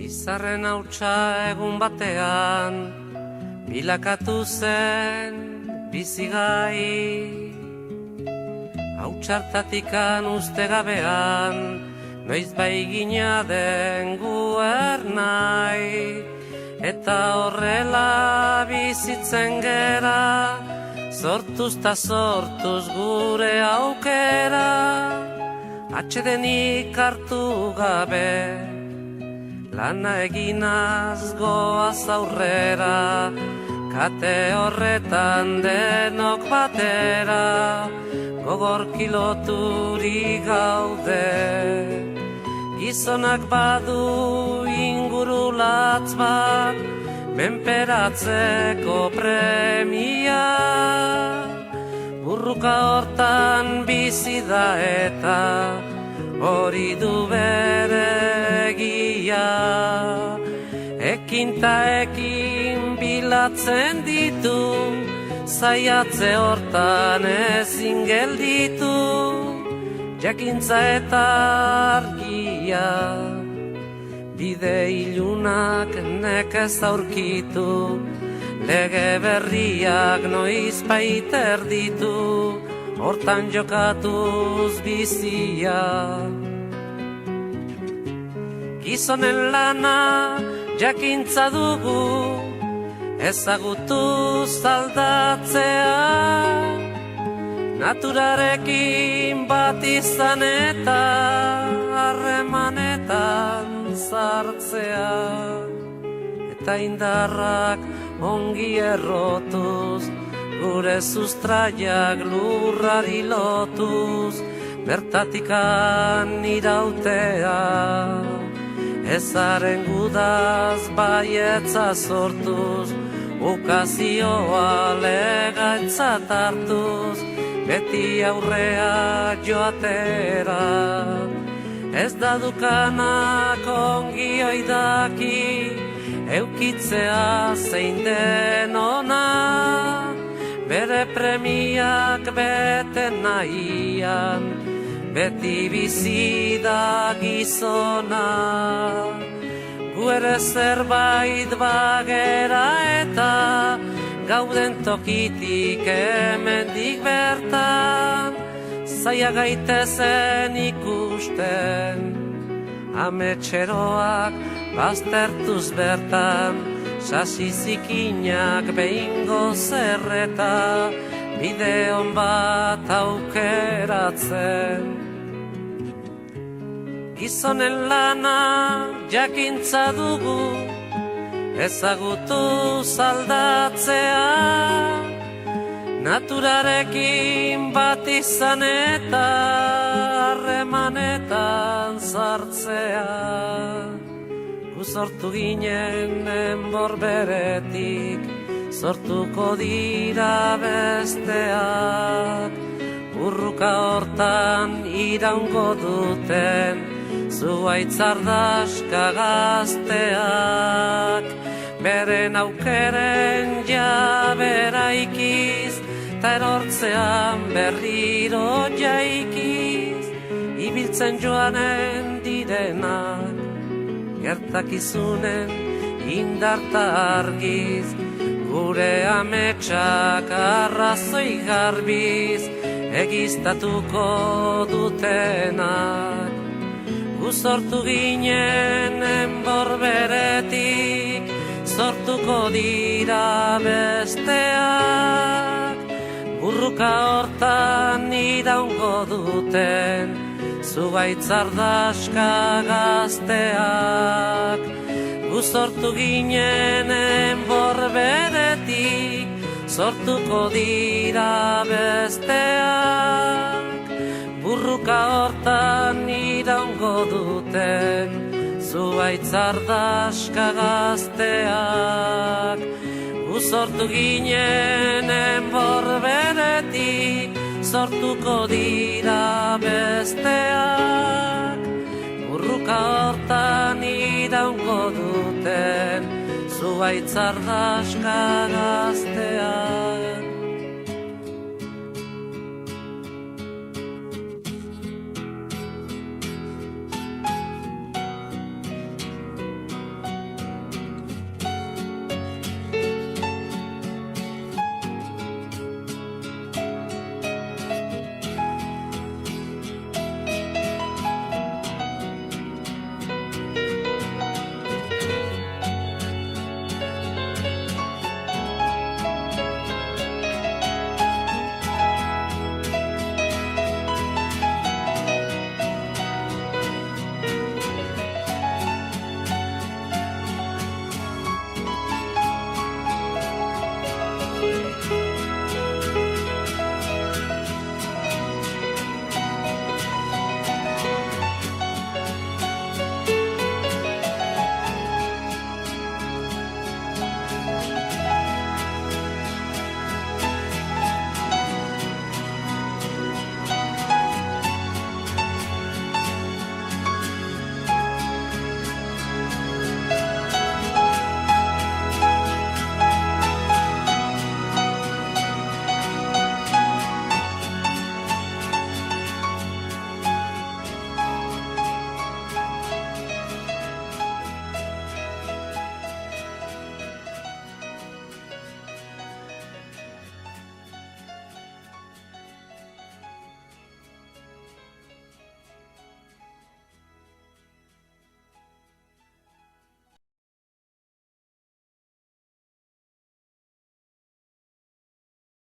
Izarren hautsa egun batean, bilakatu zen bizigai. Hautsartatikan uste gabean, noiz baigina den guernai. Eta horrela bizitzen gera, sortuz ta sortuz gure aukera. Atsedenik hartu gabe, lana eginaz goaz aurrera, kate horretan denok batera, gogor kiloturi gaude. Gizonak badu inguru latz bat, menperatzeko premia. Burruka hortan bizi da eta hori du bere egia. Ekin ta ekin bilatzen ditu, zaiatze hortan ezin gelditu. Jakintza eta argia, bide ilunak nekez aurkitu, lege berriak noiz baiter ditu, hortan jokatuz bizia. Gizonen lana jakintza dugu, ezagutuz aldatzea, naturarekin bat izan eta harremanetan sartzea. Eta indarrak ongi errotuz, gure sustraiak lurrari lotuz, bertatikan irautea. Ezaren gudaz baietza sortuz, ukazioa legaintzat hartuz, beti aurrea joatera. Ez da dukanak ongi oidaki, eukitzea zein den ona, bere premiak bete nahian, beti bizi da gizona. Gu ere zerbait bagera eta gauden tokitik hemendik bertan, zaila gaitezen ikusten, ametxeroak baztertuz bertan, sasi zikinak behingo zerreta, bide hon bat aukeratzen. Gizonen lana jakintza dugu, ezagutuz aldatzea, naturarekin bat izan eta harremanetan sartzea. Gu sortu ginen enbor beretik, sortuko dira besteak, burruka hortan iraungo duten, zuaitzardaska gazteak. Beren aukeren jabera ikiz, ta erortzean berriro jaikiz, ibiltzen joanen direnak, gertakizunen indarta argiz, gure ametsak arrazoi garbiz, egiztatuko dutenak. Gu sortu ginen enbor beretik, sortuko dira besteak, burruka hortan iraungo duten, zuaitzardaska gazteak. Gu sortu ginen enbor beretik, sortuko dira besteak, burruka hortan iraungo duten, zuaitzardaska gazteak. Gu sortu ginen enbor beretik, sortuko dira besteak, burruka hortan iraungo duten, zuaitzardaska gazteak.